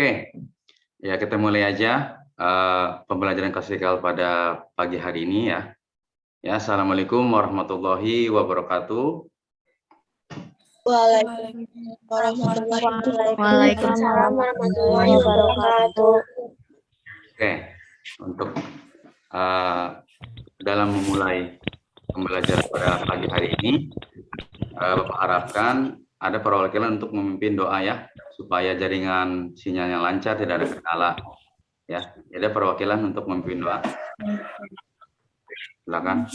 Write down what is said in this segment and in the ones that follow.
Oke, ya kita mulai aja pembelajaran klasikal pada pagi hari ini ya. Ya, Assalamualaikum warahmatullahi wabarakatuh. Waalaikumsalam warahmatullahi wabarakatuh. Oke, untuk dalam memulai pembelajaran pada pagi hari ini, Bapak harapkan ada perwakilan untuk memimpin doa ya, supaya jaringan sinyalnya lancar, tidak ada kendala. Ya, ada perwakilan untuk memimpin doa. Silakan.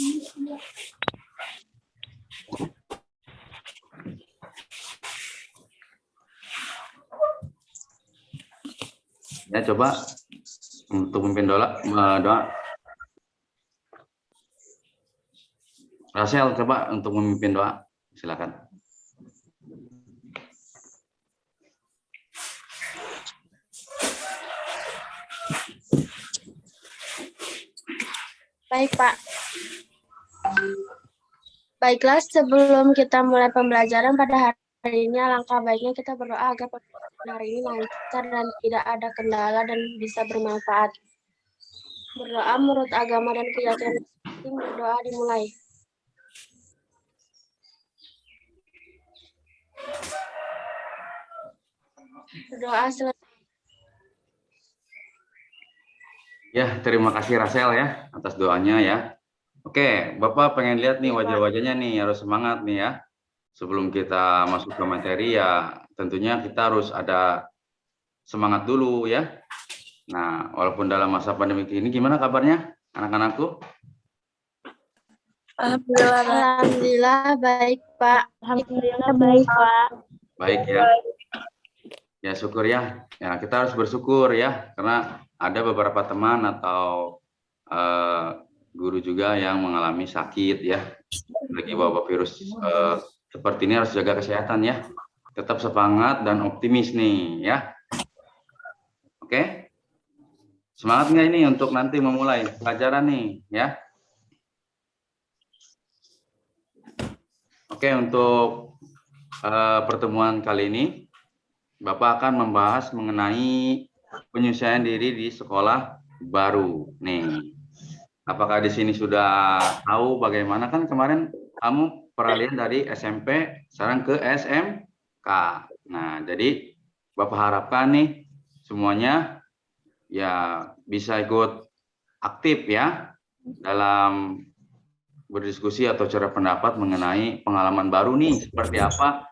Ya, coba untuk memimpin doa. Rasel, coba untuk memimpin doa. Silakan. Baik, Pak. Baiklah, sebelum kita mulai pembelajaran pada hari ini, alangkah baiknya kita berdoa agar pembelajaran hari ini lancar dan tidak ada kendala dan bisa bermanfaat. Berdoa menurut agama dan keyakinan masing-masing. Berdoa dimulai. Berdoa selesai. Ya, terima kasih Rasel ya atas doanya ya. Oke, Bapak pengen lihat nih wajah-wajahnya nih, harus semangat nih ya. Sebelum kita masuk ke materi ya, tentunya kita harus ada semangat dulu ya. Nah, walaupun dalam masa pandemi ini, gimana kabarnya anak-anakku? Alhamdulillah baik, Pak. Alhamdulillah baik, Pak. Baik ya. Ya, syukur ya. Ya, kita harus bersyukur ya, karena ada beberapa teman atau guru juga yang mengalami sakit ya. Lagi bawa virus seperti ini, harus jaga kesehatan ya. Tetap semangat dan optimis nih ya. Oke? Semangat nggak ini untuk nanti memulai pelajaran nih ya? Oke, untuk pertemuan kali ini Bapak akan membahas mengenai penyesuaian diri di sekolah baru. Nih, apakah di sini sudah tahu bagaimana? Kan kemarin kamu peralihan dari SMP sekarang ke SMK. Nah, jadi Bapak harapkan nih semuanya ya bisa ikut aktif ya dalam berdiskusi atau cara pendapat mengenai pengalaman baru nih, seperti apa.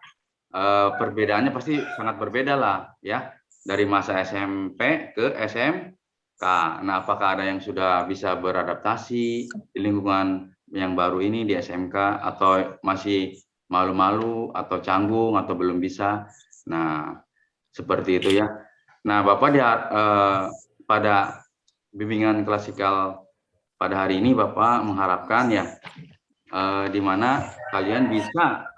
Perbedaannya pasti sangat berbeda lah ya, dari masa SMP ke SMK. Nah, apakah ada yang sudah bisa beradaptasi di lingkungan yang baru ini di SMK, atau masih malu-malu atau canggung atau belum bisa? Nah, seperti itu ya. Nah, Bapak pada bimbingan klasikal pada hari ini Bapak mengharapkan ya, di mana kalian bisa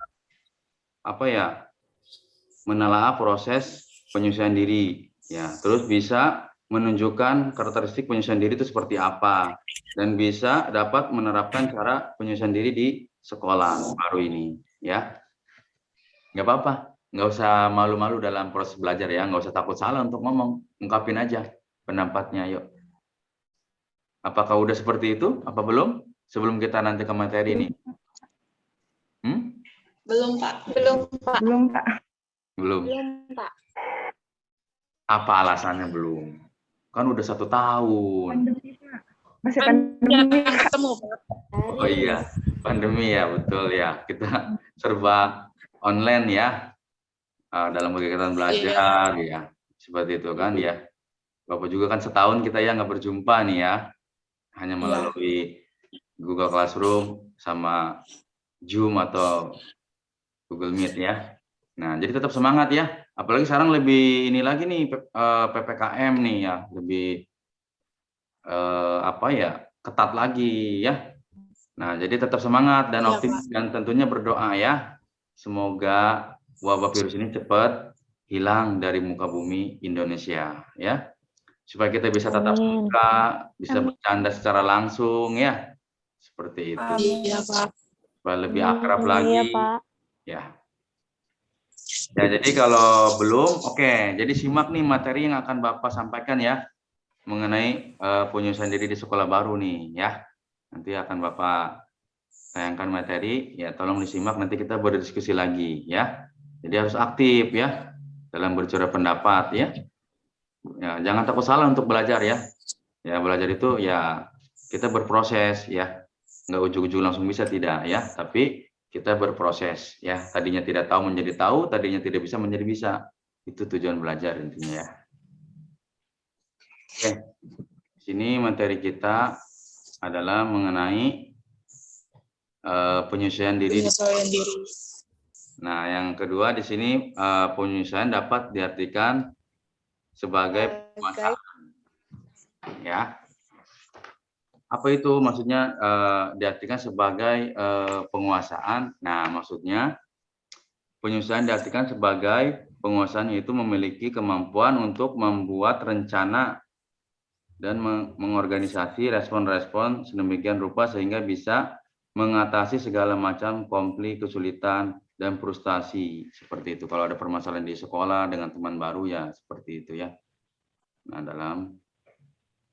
menelaah proses penyesuaian diri ya, terus bisa menunjukkan karakteristik penyesuaian diri itu seperti apa, dan bisa dapat menerapkan cara penyesuaian diri di sekolah baru ini ya. Nggak apa-apa, nggak usah malu-malu dalam proses belajar ya, nggak usah takut salah untuk ngomong, ungkapin aja pendapatnya. Yuk, apakah udah seperti itu apa belum sebelum kita nanti ke materi ini? Belum, Pak. Belum, Pak. Belum, Pak. Belum. Belum, Pak. Apa alasannya belum? Kan udah 1 tahun. Pandemi, Pak. Masih pandemi. Oh iya, pandemi ya, betul ya. Kita serba online ya, dalam kegiatan belajar ya, seperti itu kan ya. Bapak juga kan setahun kita ya nggak berjumpa nih ya, hanya melalui Google Classroom sama Zoom atau Google Meet ya. Nah, jadi tetap semangat ya. Apalagi sekarang lebih ini lagi nih, PPKM nih ya, lebih ketat lagi ya. Nah, jadi tetap semangat dan optimis dan tentunya berdoa ya. Semoga wabah virus ini cepat hilang dari muka bumi Indonesia ya. Supaya kita bisa tatap muka, bisa bercanda secara langsung ya. Seperti itu. Iya, Pak. Supaya lebih akrab lagi. Iya, Pak. Ya. Ya, jadi kalau belum, oke. Jadi simak nih materi yang akan Bapak sampaikan ya mengenai penyusunan diri di sekolah baru nih ya. Nanti akan Bapak tayangkan materi, ya tolong disimak, nanti kita berdiskusi lagi ya. Jadi harus aktif ya dalam bercurah pendapat ya. Ya, jangan takut salah untuk belajar ya. Ya, belajar itu ya kita berproses ya. Nggak ujung-ujung langsung bisa, tidak ya, tapi kita berproses ya. Tadinya tidak tahu menjadi tahu, tadinya tidak bisa menjadi bisa. Itu tujuan belajar intinya ya. Oke. Sini materi kita adalah mengenai penyesuaian diri. Nah, yang kedua di sini penyesuaian dapat diartikan sebagai penguasaan. Ya, apa itu maksudnya diartikan sebagai penguasaan? Nah, maksudnya penyesuaian diartikan sebagai penguasaan, yaitu memiliki kemampuan untuk membuat rencana dan mengorganisasi respon-respon sedemikian rupa sehingga bisa mengatasi segala macam konflik, kesulitan, dan frustasi. Seperti itu. Kalau ada permasalahan di sekolah dengan teman baru ya seperti itu ya. Nah, dalam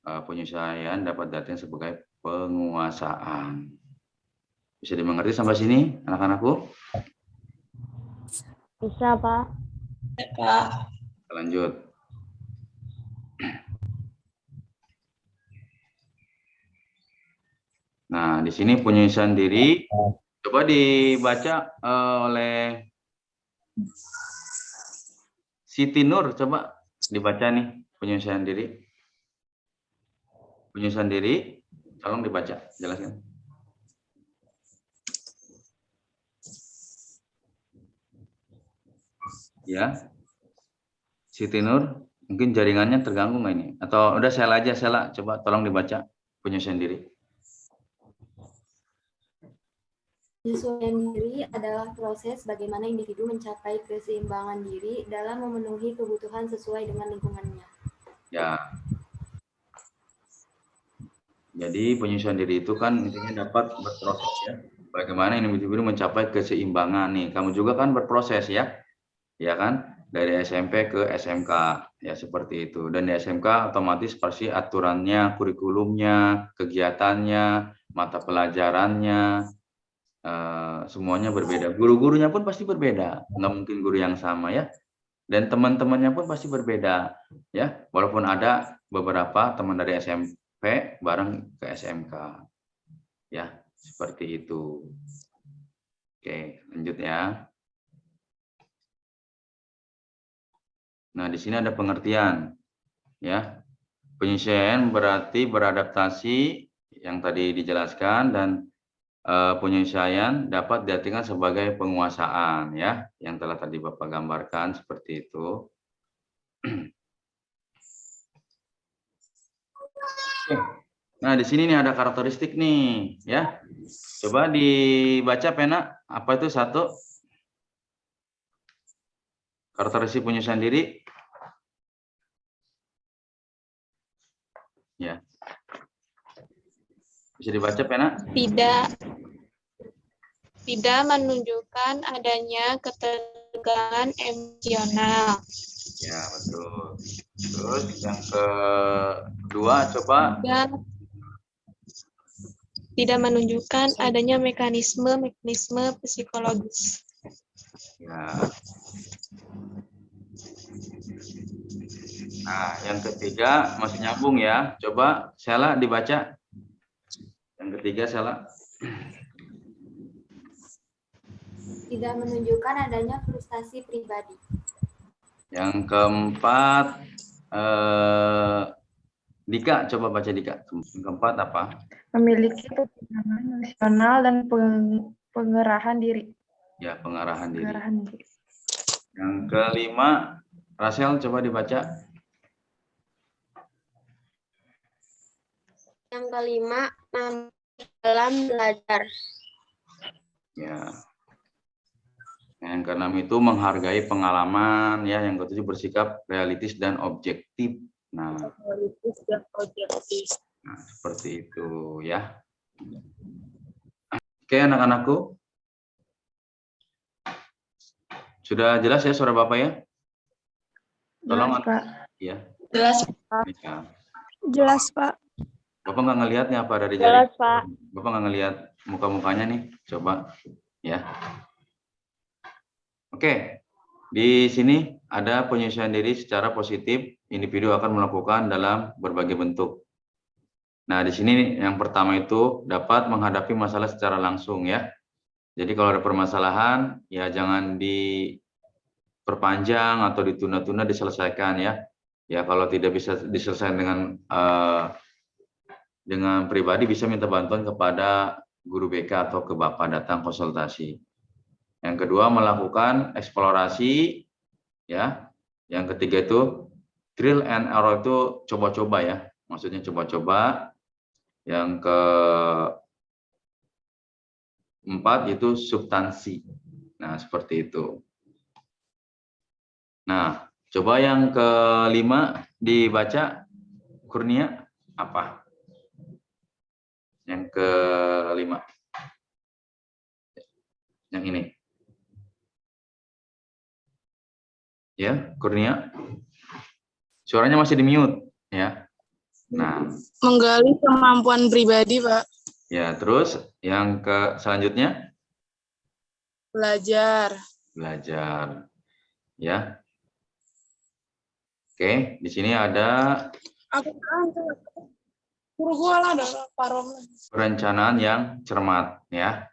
penyesuaian dapat diartikan sebagai penguasaan. Bisa dimengerti sampai sini, anak-anakku? Bisa, Pak. Lanjut. Nah, di sini penyesuaian diri. Coba dibaca oleh Siti Nur. Coba dibaca nih penyesuaian diri. Penyesuaian diri, tolong dibaca, jelaskan. Ya, Siti Nur, mungkin jaringannya terganggu nggak ini? Atau udah Sela aja, Sela, coba tolong dibaca penyesuaian diri. Penyesuaian diri adalah proses bagaimana individu mencapai keseimbangan diri dalam memenuhi kebutuhan sesuai dengan lingkungannya. Ya. Jadi penyesuaian diri itu kan intinya dapat berproses ya. Bagaimana individu mencapai keseimbangan nih. Kamu juga kan berproses ya. Ya kan? Dari SMP ke SMK ya seperti itu. Dan di SMK otomatis pasti aturannya, kurikulumnya, kegiatannya, mata pelajarannya, semuanya berbeda. Guru-gurunya pun pasti berbeda. Nggak mungkin guru yang sama ya. Dan teman-temannya pun pasti berbeda ya. Walaupun ada beberapa teman dari SMP bareng ke SMK ya, seperti itu. Oke, lanjut ya. Nah, di sini ada pengertian ya. Penyesuaian berarti beradaptasi yang tadi dijelaskan, dan penyesuaian dapat diartikan sebagai penguasaan ya, yang telah tadi Bapak gambarkan seperti itu. Nah, di sini nih ada karakteristik nih, ya. Coba dibaca pena, apa itu satu? Karakteristik penyesuaian diri. Ya. Bisa dibaca pena? Tidak menunjukkan adanya ketegangan emosional. Ya, betul. Terus yang kedua, coba. Tidak menunjukkan adanya mekanisme psikologis. Ya. Nah, yang ketiga masih nyambung ya. Coba Sela dibaca. Yang ketiga Sela. Tidak menunjukkan adanya frustasi pribadi. Yang keempat Dika, coba baca Dika. Yang keempat apa? Memiliki ketegangan emosional dan pengerahan diri. Ya, pengarahan diri. Pengerahan diri. Yang kelima, Rachel coba dibaca. Yang kelima, dalam belajar. Ya. Yang keenam itu menghargai pengalaman, ya. Yang ketujuh bersikap realistis dan objektif. Nah, nah seperti itu ya. Oke, anak-anakku. Sudah jelas ya suara Bapak ya? Tolong, Jelas, Pak. ya. Jelas. Ya. Jelas, Pak. Bapak nggak ngelihatnya apa dari Jelas, jari? Pak. Bapak nggak ngelihat muka-mukanya nih, coba ya. Oke, di sini ada penyesuaian diri secara positif. Individu akan melakukan dalam berbagai bentuk. Nah, di sini yang pertama itu dapat menghadapi masalah secara langsung ya. Jadi kalau ada permasalahan, ya jangan diperpanjang atau ditunda-tunda, diselesaikan ya. Ya kalau tidak bisa diselesaikan dengan pribadi, bisa minta bantuan kepada guru BK atau ke Bapak datang konsultasi. Yang kedua, melakukan eksplorasi ya. Yang ketiga itu trial and error, itu coba-coba ya. Maksudnya coba-coba. Yang keempat itu substansi. Nah, seperti itu. Nah, coba yang kelima dibaca, Kurnia, apa? Yang kelima. Yang ini. Ya, Kurnia. Suaranya masih di mute ya. Nah, Menggali kemampuan pribadi, Pak. ya, terus yang selanjutnya Belajar. belajar. Ya. Oke, di sini ada perencanaan yang cermat ya.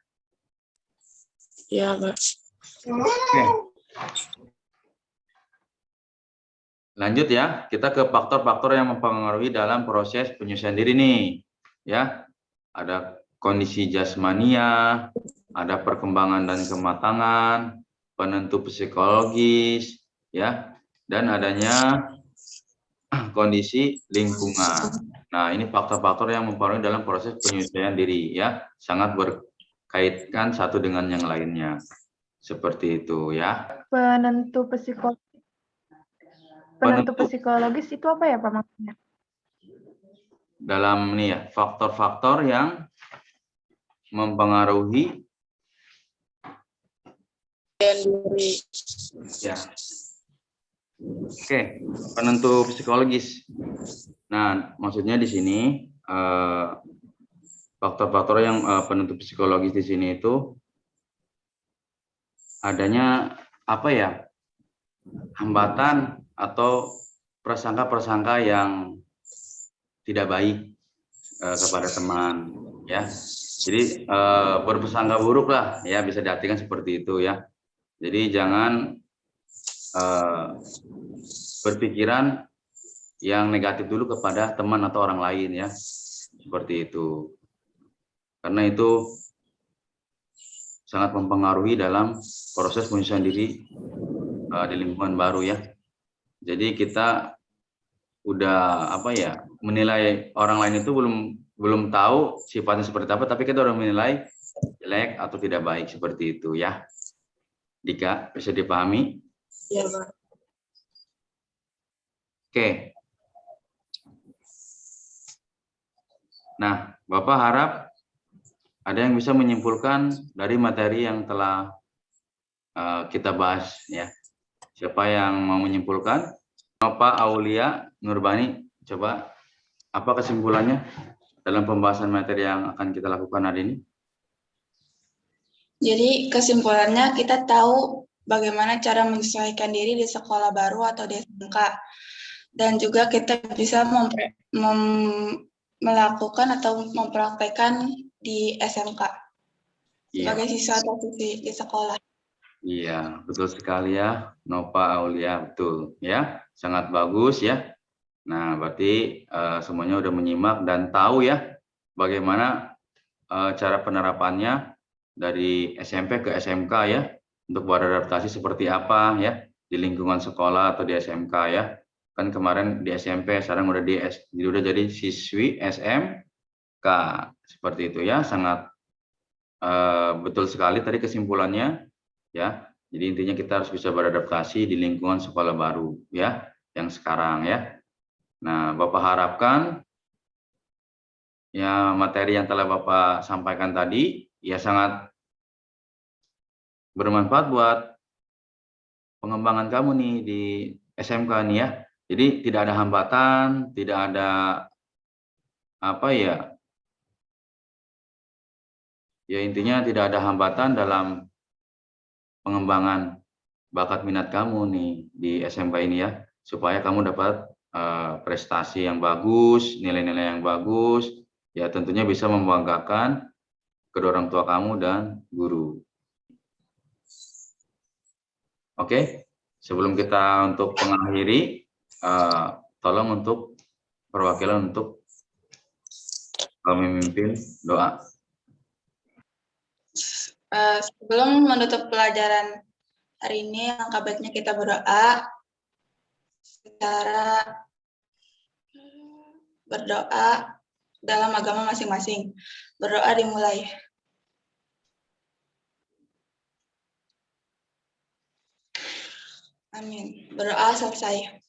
Iya, Pak. Oke. Lanjut ya, kita ke faktor-faktor yang mempengaruhi dalam proses penyesuaian diri nih. Ya. Ada kondisi jasmania, ada perkembangan dan kematangan, penentu psikologis, ya, dan adanya kondisi lingkungan. Nah, ini faktor-faktor yang mempengaruhi dalam proses penyesuaian diri, ya, sangat berkaitkan satu dengan yang lainnya. Seperti itu, ya. Penentu psikologis itu apa ya, Pak, maksudnya? Dalam nih ya, faktor-faktor yang mempengaruhi ya. Oke, penentu psikologis. Nah, maksudnya di sini faktor-faktor yang penentu psikologis di sini itu adanya apa ya? Hambatan atau prasangka-prasangka yang tidak baik kepada teman, ya. Jadi berprasangka buruk lah, ya, bisa diartikan seperti itu ya. Jadi jangan berpikiran yang negatif dulu kepada teman atau orang lain ya, seperti itu. Karena itu sangat mempengaruhi dalam proses penyesuaian diri di lingkungan baru ya. Jadi kita udah apa ya, menilai orang lain itu belum tahu sifatnya seperti apa, tapi kita udah menilai jelek atau tidak baik, seperti itu ya. Dika, bisa dipahami? Iya, Pak. Oke. Nah, Bapak harap ada yang bisa menyimpulkan dari materi yang telah kita bahas ya. Siapa yang mau menyimpulkan? Pak Aulia Nurbani, coba apa kesimpulannya dalam pembahasan materi yang akan kita lakukan hari ini? Jadi kesimpulannya kita tahu bagaimana cara menyesuaikan diri di sekolah baru atau di SMK. Dan juga kita bisa melakukan atau mempraktekkan di SMK sebagai siswa atau siswi di sekolah. Iya, betul sekali ya, Nova Aulia, betul ya, sangat bagus ya. Nah, berarti semuanya udah menyimak dan tahu ya bagaimana cara penerapannya dari SMP ke SMK ya, untuk beradaptasi seperti apa ya di lingkungan sekolah atau di SMK ya. Kan kemarin di SMP, sekarang udah udah jadi siswi SMK, seperti itu ya. Sangat betul sekali tadi kesimpulannya ya. Jadi intinya kita harus bisa beradaptasi di lingkungan sekolah baru ya, yang sekarang ya. Nah, Bapak harapkan ya materi yang telah Bapak sampaikan tadi ya sangat bermanfaat buat pengembangan kamu nih di SMK nih ya. Jadi tidak ada hambatan, tidak ada apa ya? Ya intinya tidak ada hambatan dalam pengembangan bakat minat kamu nih di SMK ini ya, supaya kamu dapat prestasi yang bagus, nilai-nilai yang bagus, ya tentunya bisa membanggakan kedua orang tua kamu dan guru. Oke, sebelum kita untuk mengakhiri, tolong untuk perwakilan untuk memimpin doa. Sebelum menutup pelajaran hari ini, langkah baiknya kita berdoa. Cara berdoa dalam agama masing-masing. Berdoa dimulai. Amin. Berdoa selesai.